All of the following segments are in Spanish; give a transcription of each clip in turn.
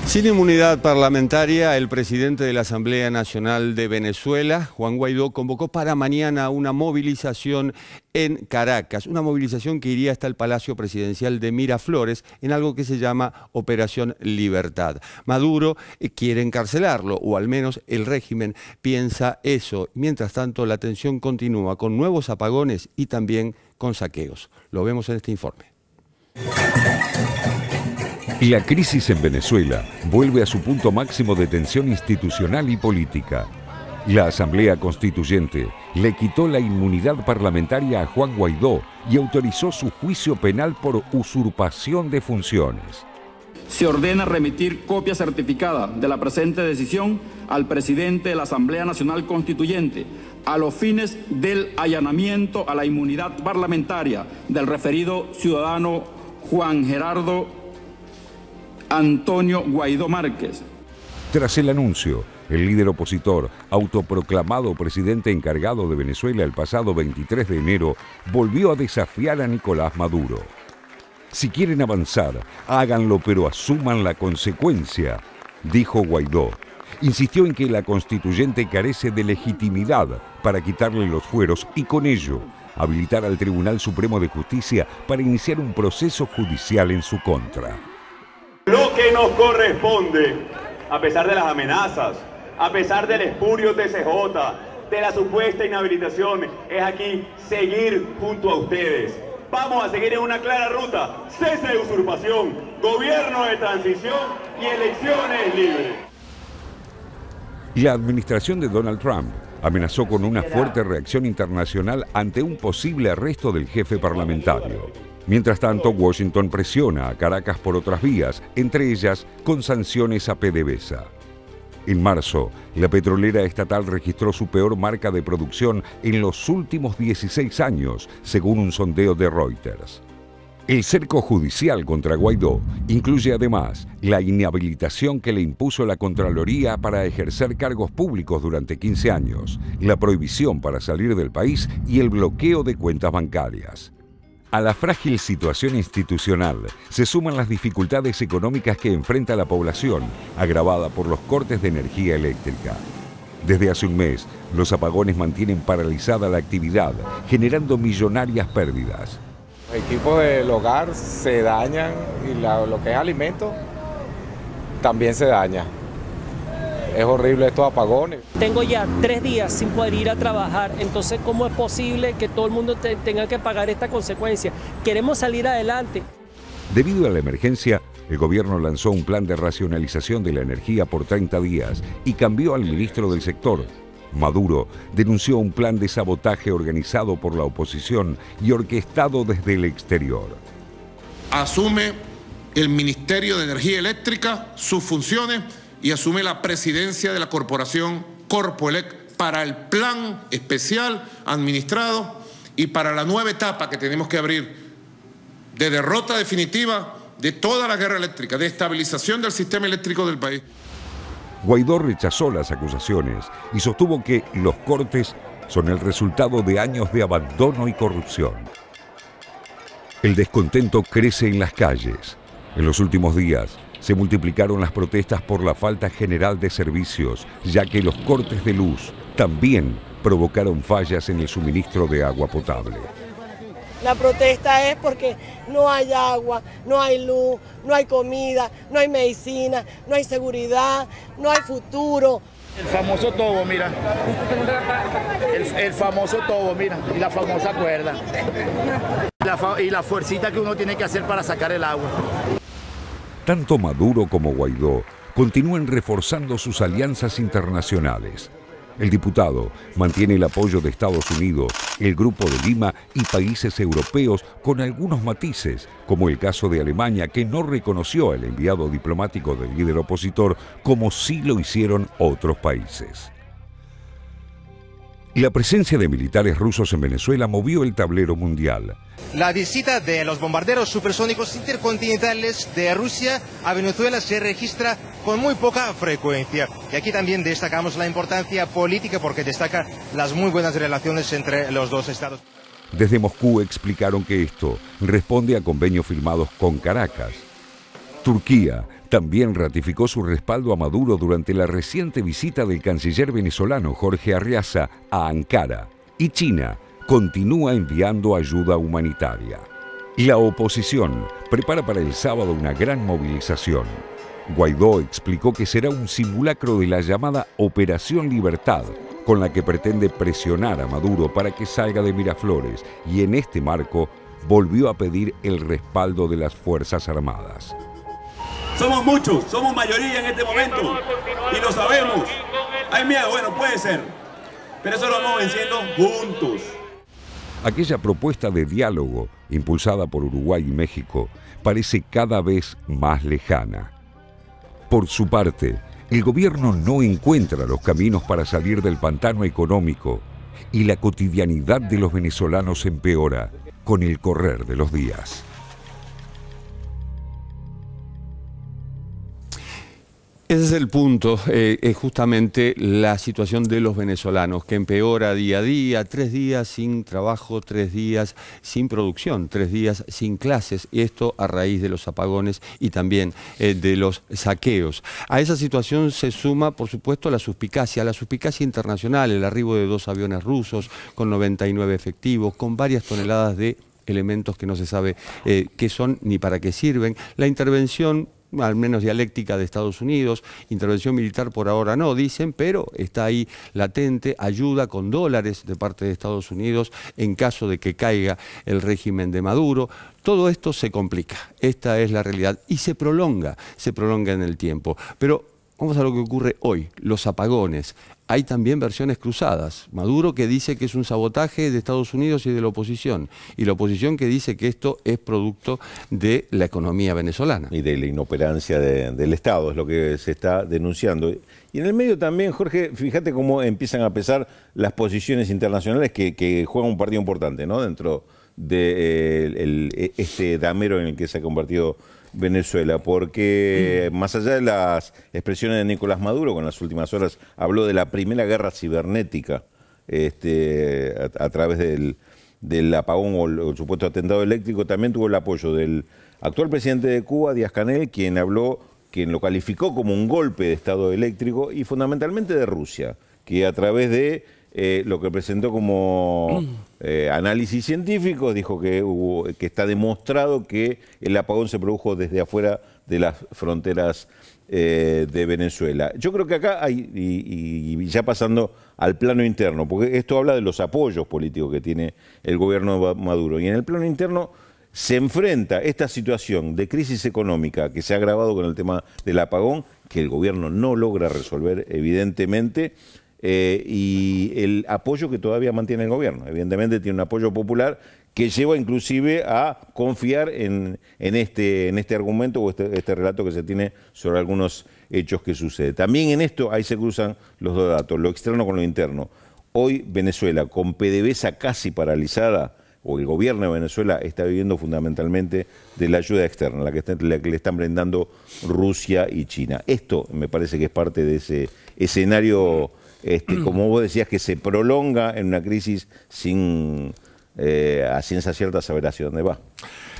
Sin inmunidad parlamentaria, el presidente de la Asamblea Nacional de Venezuela, Juan Guaidó, convocó para mañana una movilización en Caracas, una movilización que iría hasta el Palacio Presidencial de Miraflores en algo que se llama Operación Libertad. Maduro quiere encarcelarlo, o al menos el régimen piensa eso. Mientras tanto, la tensión continúa con nuevos apagones y también con saqueos. Lo vemos en este informe. La crisis en Venezuela vuelve a su punto máximo de tensión institucional y política. La Asamblea Constituyente le quitó la inmunidad parlamentaria a Juan Guaidó y autorizó su juicio penal por usurpación de funciones. Se ordena remitir copia certificada de la presente decisión al presidente de la Asamblea Nacional Constituyente a los fines del allanamiento a la inmunidad parlamentaria del referido ciudadano Juan Gerardo Antonio Guaidó Márquez. Tras el anuncio, el líder opositor, autoproclamado presidente encargado de Venezuela el pasado 23 de enero, volvió a desafiar a Nicolás Maduro. Si quieren avanzar, háganlo, pero asuman la consecuencia, dijo Guaidó. Insistió en que la constituyente carece de legitimidad para quitarle los fueros y con ello habilitar al Tribunal Supremo de Justicia para iniciar un proceso judicial en su contra. Lo que nos corresponde, a pesar de las amenazas, a pesar del espurio TCJ, de la supuesta inhabilitación, es aquí seguir junto a ustedes. Vamos a seguir en una clara ruta: cese de usurpación, gobierno de transición y elecciones libres. La administración de Donald Trump amenazó con una fuerte reacción internacional ante un posible arresto del jefe parlamentario. Mientras tanto, Washington presiona a Caracas por otras vías, entre ellas con sanciones a PDVSA. En marzo, la petrolera estatal registró su peor marca de producción en los últimos 16 años, según un sondeo de Reuters. El cerco judicial contra Guaidó incluye además la inhabilitación que le impuso la Contraloría para ejercer cargos públicos durante 15 años, la prohibición para salir del país y el bloqueo de cuentas bancarias. A la frágil situación institucional se suman las dificultades económicas que enfrenta la población, agravada por los cortes de energía eléctrica. Desde hace un mes, los apagones mantienen paralizada la actividad, generando millonarias pérdidas. Los equipos del hogar se dañan y lo que es alimento también se daña. Es horrible estos apagones. Tengo ya 3 días sin poder ir a trabajar, entonces ¿cómo es posible que todo el mundo tenga que pagar esta consecuencia? Queremos salir adelante. Debido a la emergencia, el gobierno lanzó un plan de racionalización de la energía por 30 días y cambió al ministro del sector. Maduro denunció un plan de sabotaje organizado por la oposición y orquestado desde el exterior. Asume el Ministerio de Energía Eléctrica sus funciones y asume la presidencia de la corporación Corpoelec para el plan especial administrado y para la nueva etapa que tenemos que abrir de derrota definitiva de toda la guerra eléctrica, de estabilización del sistema eléctrico del país. Guaidó rechazó las acusaciones y sostuvo que los cortes son el resultado de años de abandono y corrupción. El descontento crece en las calles. En los últimos días, se multiplicaron las protestas por la falta general de servicios, ya que los cortes de luz también provocaron fallas en el suministro de agua potable. La protesta es porque no hay agua, no hay luz, no hay comida, no hay medicina, no hay seguridad, no hay futuro. El famoso tobo, mira. El famoso tobo, mira. Y la famosa cuerda. Y la fuercita que uno tiene que hacer para sacar el agua. Tanto Maduro como Guaidó continúan reforzando sus alianzas internacionales. El diputado mantiene el apoyo de Estados Unidos, el Grupo de Lima y países europeos con algunos matices, como el caso de Alemania, que no reconoció al enviado diplomático del líder opositor, como sí lo hicieron otros países. La presencia de militares rusos en Venezuela movió el tablero mundial. La visita de los bombarderos supersónicos intercontinentales de Rusia a Venezuela se registra con muy poca frecuencia. Y aquí también destacamos la importancia política porque destaca las muy buenas relaciones entre los dos estados. Desde Moscú explicaron que esto responde a convenios firmados con Caracas. Turquía también ratificó su respaldo a Maduro durante la reciente visita del canciller venezolano Jorge Arriaza a Ankara. Y China continúa enviando ayuda humanitaria. La oposición prepara para el sábado una gran movilización. Guaidó explicó que será un simulacro de la llamada Operación Libertad, con la que pretende presionar a Maduro para que salga de Miraflores, y en este marco volvió a pedir el respaldo de las Fuerzas Armadas. Somos muchos, somos mayoría en este momento y lo sabemos. Hay miedo, bueno, puede ser, pero eso lo vamos venciendo juntos. Aquella propuesta de diálogo, impulsada por Uruguay y México, parece cada vez más lejana. Por su parte, el gobierno no encuentra los caminos para salir del pantano económico y la cotidianidad de los venezolanos empeora con el correr de los días. Ese es el punto, es justamente la situación de los venezolanos, que empeora día a día, 3 días sin trabajo, 3 días sin producción, 3 días sin clases, y esto a raíz de los apagones y también de los saqueos. A esa situación se suma, por supuesto, la suspicacia internacional, el arribo de 2 aviones rusos con 99 efectivos, con varias toneladas de elementos que no se sabe qué son ni para qué sirven, la intervención al menos dialéctica de Estados Unidos, intervención militar por ahora no, dicen, pero está ahí latente, ayuda con dólares de parte de Estados Unidos en caso de que caiga el régimen de Maduro. Todo esto se complica, esta es la realidad y se prolonga en el tiempo. Pero vamos a lo que ocurre hoy, los apagones. Hay también versiones cruzadas. Maduro que dice que es un sabotaje de Estados Unidos y de la oposición que dice que esto es producto de la economía venezolana. Y de la inoperancia del Estado, es lo que se está denunciando. Y en el medio también, Jorge, fíjate cómo empiezan a pesar las posiciones internacionales que juegan un partido importante, ¿no? Dentro de este damero en el que se ha convertido Venezuela, porque más allá de las expresiones de Nicolás Maduro, con las últimas horas habló de la primera guerra cibernética a través del apagón o el supuesto atentado eléctrico, también tuvo el apoyo del actual presidente de Cuba, Díaz-Canel, quien lo calificó como un golpe de estado eléctrico, y fundamentalmente de Rusia, que a través de lo que presentó como análisis científicos, dijo que está demostrado que el apagón se produjo desde afuera de las fronteras de Venezuela. Yo creo que acá hay, y ya pasando al plano interno, porque esto habla de los apoyos políticos que tiene el gobierno de Maduro, y en el plano interno se enfrenta esta situación de crisis económica que se ha agravado con el tema del apagón, que el gobierno no logra resolver, evidentemente, y el apoyo que todavía mantiene el gobierno. Evidentemente tiene un apoyo popular que lleva inclusive a confiar en este argumento o este relato que se tiene sobre algunos hechos que suceden. También en esto ahí se cruzan los dos datos, lo externo con lo interno. Hoy Venezuela, con PDVSA casi paralizada, o el gobierno de Venezuela está viviendo fundamentalmente de la ayuda externa, la que le están brindando Rusia y China. Esto me parece que es parte de ese escenario, como vos decías, que se prolonga en una crisis sin a ciencia cierta saber hacia dónde va.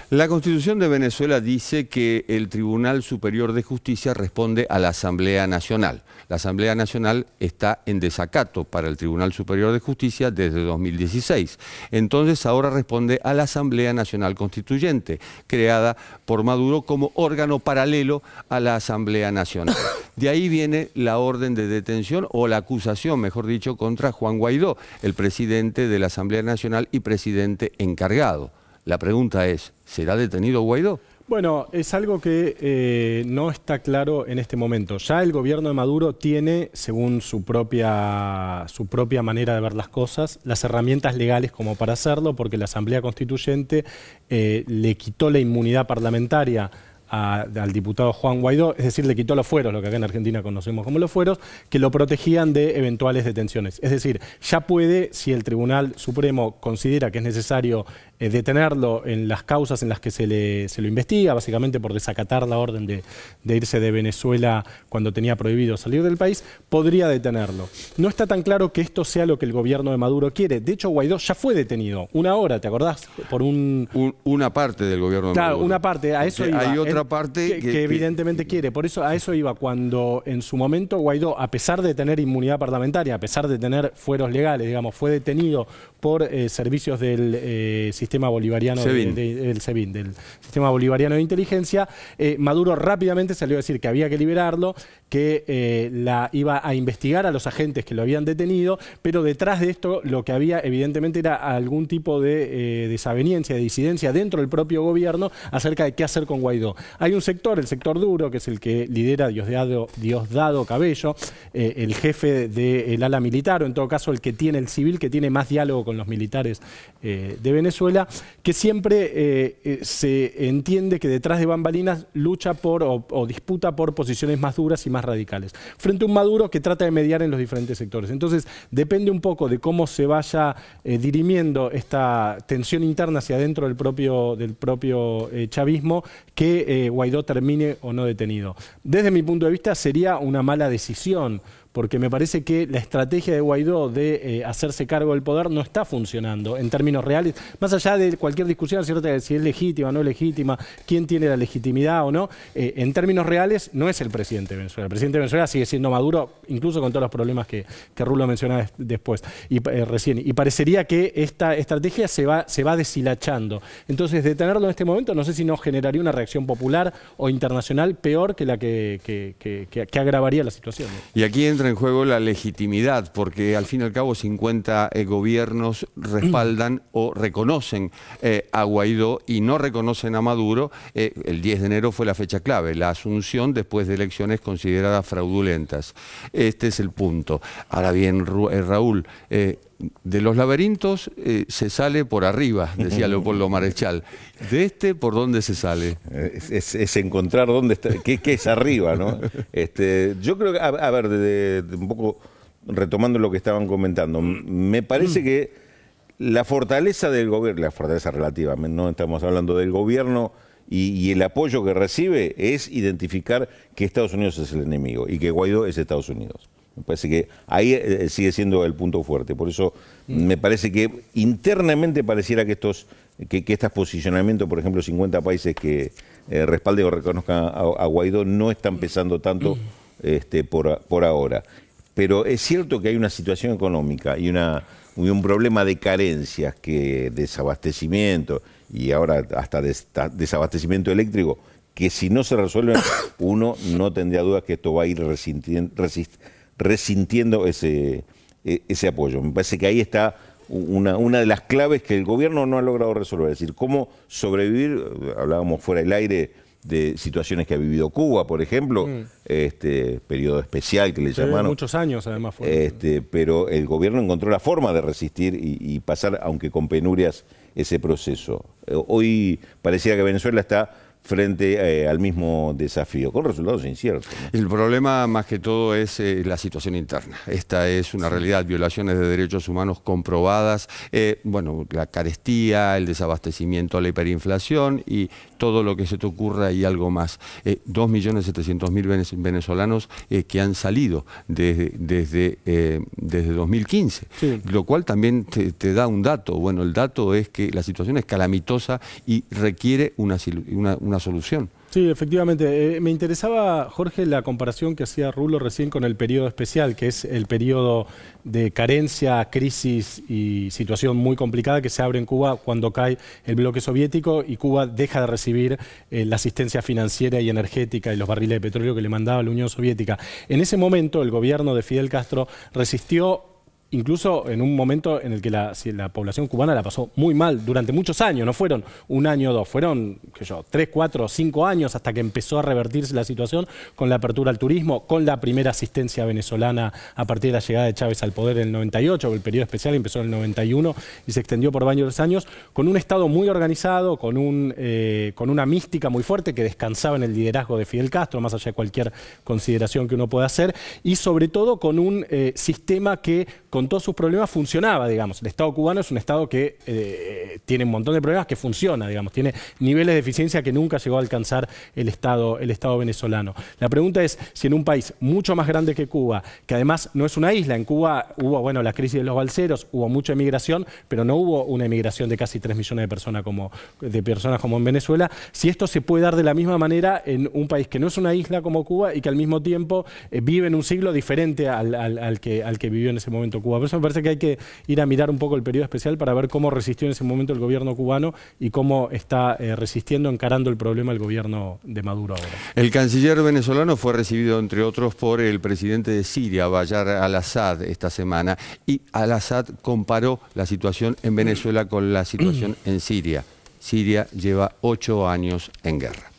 La Constitución de Venezuela dice que el Tribunal Superior de Justicia responde a la Asamblea Nacional. La Asamblea Nacional está en desacato para el Tribunal Superior de Justicia desde 2016. Entonces ahora responde a la Asamblea Nacional Constituyente, creada por Maduro como órgano paralelo a la Asamblea Nacional. De ahí viene la orden de detención o la acusación, mejor dicho, contra Juan Guaidó, el presidente de la Asamblea Nacional y presidente encargado. La pregunta es, ¿será detenido Guaidó? Bueno, es algo que no está claro en este momento. Ya el gobierno de Maduro tiene, según su propia manera de ver las cosas, las herramientas legales como para hacerlo, porque la Asamblea Constituyente le quitó la inmunidad parlamentaria al diputado Juan Guaidó, es decir, le quitó los fueros, lo que acá en Argentina conocemos como los fueros, que lo protegían de eventuales detenciones. Es decir, ya puede, si el Tribunal Supremo considera que es necesario detenerlo en las causas en las que se lo investiga, básicamente por desacatar la orden de irse de Venezuela cuando tenía prohibido salir del país, podría detenerlo. No está tan claro que esto sea lo que el gobierno de Maduro quiere. De hecho, Guaidó ya fue detenido, una hora, ¿te acordás? Por una parte del gobierno de Maduro. Claro, una parte, a eso iba. Hay otra parte que evidentemente quiere. Por eso a eso iba, cuando en su momento Guaidó, a pesar de tener inmunidad parlamentaria, a pesar de tener fueros legales, digamos, fue detenido por servicios del sistema bolivariano, del SEBIN, del sistema bolivariano de inteligencia, Maduro rápidamente salió a decir que había que liberarlo, que iba a investigar a los agentes que lo habían detenido, pero detrás de esto lo que había evidentemente era algún tipo de desaveniencia, de disidencia dentro del propio gobierno acerca de qué hacer con Guaidó. Hay un sector, el sector duro, que es el que lidera Diosdado Cabello, el jefe del ala militar, o en todo caso el civil que tiene más diálogo con los militares de Venezuela, que siempre se entiende que detrás de bambalinas lucha por o disputa por posiciones más duras y más radicales, frente a un Maduro que trata de mediar en los diferentes sectores. Entonces, depende un poco de cómo se vaya dirimiendo esta tensión interna hacia adentro del propio chavismo, que Guaidó termine o no detenido. Desde mi punto de vista, sería una mala decisión, porque me parece que la estrategia de Guaidó de hacerse cargo del poder no está funcionando en términos reales, más allá de cualquier discusión, ¿cierto?, de si es legítima o no legítima, quién tiene la legitimidad o no, en términos reales no es el presidente de Venezuela. El presidente de Venezuela sigue siendo Maduro, incluso con todos los problemas que Rulo mencionaba después, recién. Y parecería que esta estrategia se va deshilachando. Entonces, detenerlo en este momento no sé si no generaría una reacción popular o internacional peor que la que agravaría la situación, ¿no? Y aquí entra en juego la legitimidad, porque al fin y al cabo 50 gobiernos respaldan o reconocen a Guaidó y no reconocen a Maduro. El 10 de enero fue la fecha clave, la asunción después de elecciones consideradas fraudulentas. Este es el punto. Ahora bien, Raúl, de los laberintos se sale por arriba, decía Leopoldo Marechal. ¿De por dónde se sale? Es encontrar dónde está, qué es arriba, ¿no? Yo creo que, a ver, un poco retomando lo que estaban comentando, me parece que la fortaleza del gobierno, la fortaleza relativa, no estamos hablando del gobierno y el apoyo que recibe, es identificar que Estados Unidos es el enemigo y que Guaidó es Estados Unidos. Me parece que ahí sigue siendo el punto fuerte. Por eso me parece que internamente pareciera que estos posicionamientos, por ejemplo, 50 países que respalden o reconozcan a Guaidó, no están pesando tanto por ahora. Pero es cierto que hay una situación económica y un problema de carencias, desabastecimiento y ahora hasta desabastecimiento eléctrico, que si no se resuelven, uno no tendría dudas que esto va a ir resintiendo ese apoyo. Me parece que ahí está una de las claves que el gobierno no ha logrado resolver. Es decir, cómo sobrevivir, hablábamos fuera del aire de situaciones que ha vivido Cuba, por ejemplo, periodo especial que le llamaron. Muchos años además fue. Pero el gobierno encontró la forma de resistir y pasar, aunque con penurias, ese proceso. Hoy pareciera que Venezuela está frente al mismo desafío, con resultados inciertos, ¿no? El problema más que todo es la situación interna. Esta es una realidad, violaciones de derechos humanos comprobadas, bueno, la carestía, el desabastecimiento, la hiperinflación y todo lo que se te ocurra y algo más. 2.700.000 venezolanos que han salido desde 2015, sí. Lo cual también te da un dato. Bueno, el dato es que la situación es calamitosa y requiere una solución. Sí, efectivamente. Me interesaba, Jorge, la comparación que hacía Rulo recién con el periodo especial, que es el periodo de carencia, crisis y situación muy complicada que se abre en Cuba cuando cae el bloque soviético y Cuba deja de recibir la asistencia financiera y energética y los barriles de petróleo que le mandaba la Unión Soviética. En ese momento, el gobierno de Fidel Castro resistió, incluso en un momento en el que la población cubana la pasó muy mal durante muchos años, no fueron un año o dos, fueron 3, 4, 5 años hasta que empezó a revertirse la situación con la apertura al turismo, con la primera asistencia venezolana a partir de la llegada de Chávez al poder en el 98, el periodo especial empezó en el 91 y se extendió por varios años, con un Estado muy organizado, con una mística muy fuerte que descansaba en el liderazgo de Fidel Castro, más allá de cualquier consideración que uno pueda hacer, y sobre todo con un sistema que con todos sus problemas funcionaba, digamos. El Estado cubano es un Estado que tiene un montón de problemas, que funciona, digamos. Tiene niveles de eficiencia que nunca llegó a alcanzar el Estado venezolano. La pregunta es si en un país mucho más grande que Cuba, que además no es una isla, en Cuba hubo, bueno, la crisis de los balseros, hubo mucha emigración, pero no hubo una emigración de casi 3 millones de personas como en Venezuela, si esto se puede dar de la misma manera en un país que no es una isla como Cuba y que al mismo tiempo vive en un siglo diferente al que vivió en ese momento Cuba. Por eso me parece que hay que ir a mirar un poco el periodo especial para ver cómo resistió en ese momento el gobierno cubano y cómo está resistiendo, encarando el problema el gobierno de Maduro ahora. El canciller venezolano fue recibido, entre otros, por el presidente de Siria, Bashar al-Assad, esta semana, y al-Assad comparó la situación en Venezuela con la situación en Siria. Siria lleva 8 años en guerra.